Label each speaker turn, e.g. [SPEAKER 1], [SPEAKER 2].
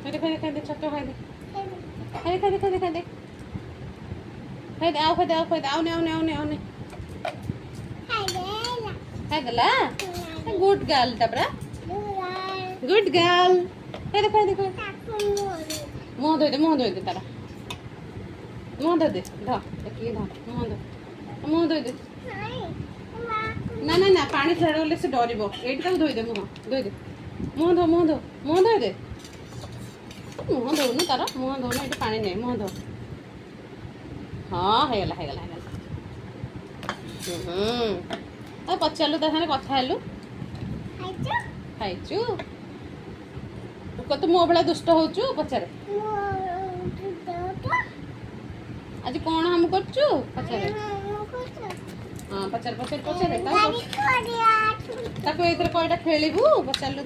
[SPEAKER 1] ଖାଇଦେ ଛତୁ ଖାଇଦେ ଖାଇଦେ ଆଉନେ ଖାଇଦେଲା ଗୁଡ୍ ଗାର୍ଲ ତାପରେ ଗୁଡ୍ ଗାର୍ଲ ଖାଇଦେ ମୁହଁ ଧୋଇଦେ ତାର ମୁହଁ ଧୋଇଦେ ଦେଖିକି ମୁହଁ ଧୋଇଦେ ନା ପାଣି ଛାଡ଼ ଗଲେ ସେ ଡରିବ ଏଇଠି ତାକୁ ଧୋଇଦେ ଧୋଇଦେ ମୁହଁ ଧୋଇଦେ ମୁହଁ ଧୋଉନୁ ତାର ମୁହଁ ଧୋଉନୁ ଏଠି ପାଣି ନାହିଁ ମୁହଁ ଧୋ ହଁ ହେଇଗଲା ଆଉ ପଚାରିଲୁ ତା ସାଙ୍ଗରେ କଥା ହେଲୁ ଖାଇଛୁ ତୁ ମୋ ଭଳିଆ ଦୁଷ୍ଟ ହଉଛୁ ପଚାରେ ଆଜି କ'ଣ ହାମ କରୁଛୁ ପଚାରେ ହଁ ପଚାରେ ତାକୁ ଏଇଥିରେ କଇଟା ଖେଳିବୁ ପଚାରିଲୁ